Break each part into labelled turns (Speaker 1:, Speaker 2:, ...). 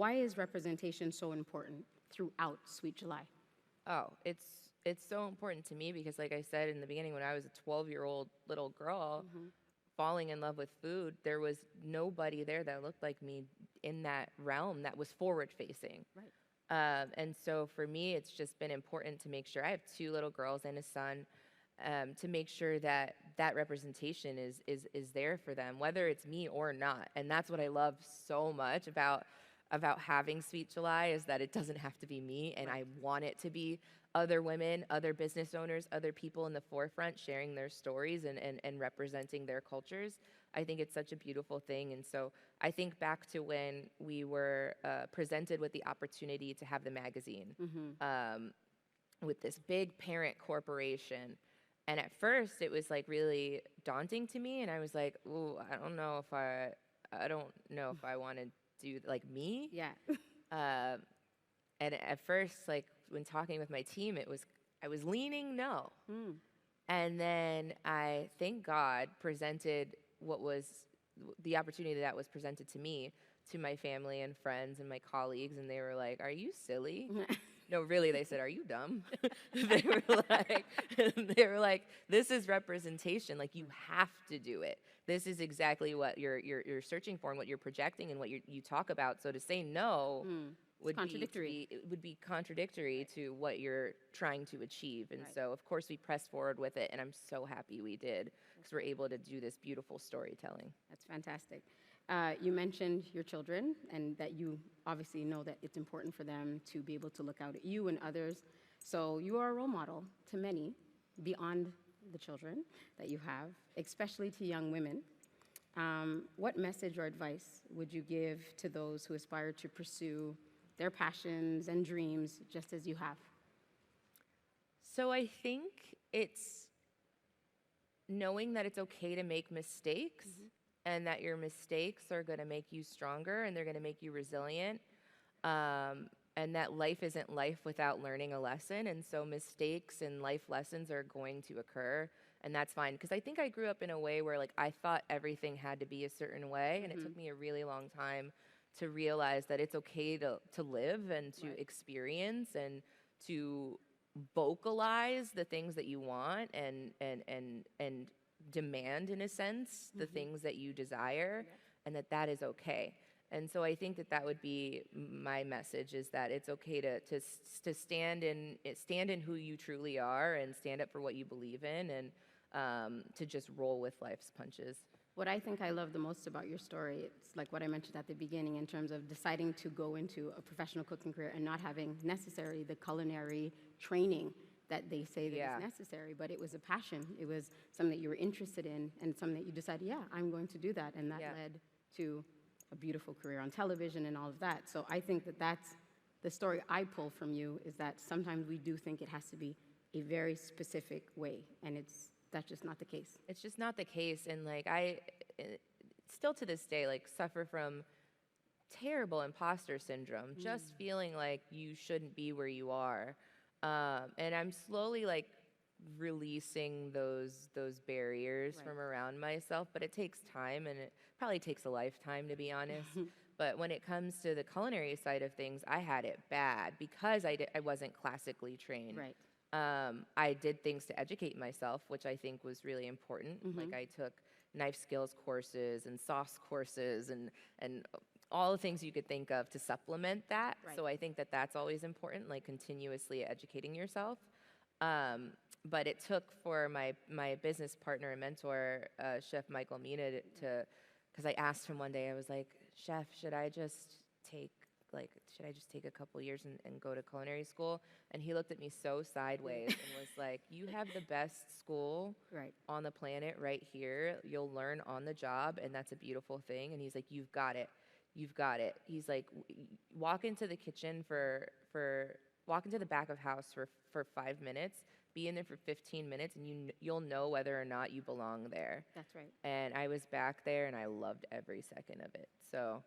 Speaker 1: Why is representation so important throughout Sweet July?
Speaker 2: Oh, it's so important to me because, like I said in the beginning, when I was a 12-year-old little girl falling in love with food, there was nobody there that looked like me in that realm that was forward facing.
Speaker 1: Right.
Speaker 2: And so for me, it's just been important to make sure I have two little girls and a son, to make sure that that representation is there for them, whether it's me or not. And that's what I love so much about having Sweet July, is that it doesn't have to be me, and I want it to be other women, other business owners, other people in the forefront sharing their stories and representing their cultures. I think it's such a beautiful thing. And so I think back to when we were presented with the opportunity to have the magazine with this big parent corporation. And at first it was like really daunting to me. And I was like, ooh, I don't know if I want to do like me.
Speaker 1: Yeah.
Speaker 2: And at first, like when talking with my team, I was leaning no. And then I, thank God, presented what was the opportunity that was presented to me to my family and friends and my colleagues, and they were like, "Are you silly?" No, really, they said, "Are you dumb?" they were like, "This is representation. Like, you have to do it. This is exactly what you're searching for and what you're projecting and what you talk about. So to say no would be contradictory to what you're trying to achieve." And so, of course, we pressed forward with it, and I'm so happy we did, because we're able to do this beautiful storytelling.
Speaker 1: That's fantastic. You mentioned your children, and that you obviously know that it's important for them to be able to look out at you and others. So you are a role model to many beyond the children that you have, especially to young women. What message or advice would you give to those who aspire to pursue their passions and dreams just as you have?
Speaker 2: So I think it's knowing that it's okay to make mistakes, and that your mistakes are going to make you stronger and they're going to make you resilient, and that life isn't life without learning a lesson. And so mistakes and life lessons are going to occur, and that's fine. Because I think I grew up in a way where, like, I thought everything had to be a certain way, and it took me a really long time to realize that it's okay to live and to experience and to vocalize the things that you want and demand, in a sense, the things that you desire, and that is okay. And so I think that would be my message, is that it's okay to stand in who you truly are and stand up for what you believe in, and to just roll with life's punches.
Speaker 1: What I think I love the most about your story, it's like what I mentioned at the beginning in terms of deciding to go into a professional cooking career and not having necessarily the culinary training that they say that is necessary, but it was a passion. It was something that you were interested in, and something that you decided, yeah, I'm going to do that, and that led to a beautiful career on television and all of that. So I think that that's the story I pull from you, is that sometimes we do think it has to be a very specific way, and that's just not the case.
Speaker 2: It's just not the case. And like I still to this day like suffer from terrible imposter syndrome, just feeling like you shouldn't be where you are. And I'm slowly like releasing those barriers from around myself, but it takes time, and it probably takes a lifetime, to be honest. But when it comes to the culinary side of things, I had it bad because I wasn't classically trained.
Speaker 1: Right.
Speaker 2: I did things to educate myself, which I think was really important. Like I took knife skills courses and sauce courses and all the things you could think of to supplement that. So I think that's always important, like continuously educating yourself. But it took for my business partner and mentor, Chef Michael Mina, because I asked him one day, I was like, "Chef, should I just take a couple years and go to culinary school?" And he looked at me so sideways and was like, "You have the best school on the planet right here. You'll learn on the job, and that's a beautiful thing." And he's like, "You've got it. You've got it." He's like, "Walk into the kitchen walk into the back of house for 5 minutes, be in there for 15 minutes, and you'll know whether or not you belong there."
Speaker 1: That's right.
Speaker 2: And I was back there, and I loved every second of it. So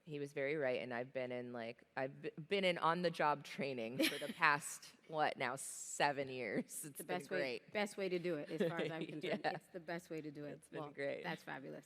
Speaker 2: he was very right, and I've been in on-the-job training for the past 7 years. It's been great.
Speaker 1: Best way to do it, as far as I'm concerned. It's the best way to do it.
Speaker 2: It's been great.
Speaker 1: That's fabulous.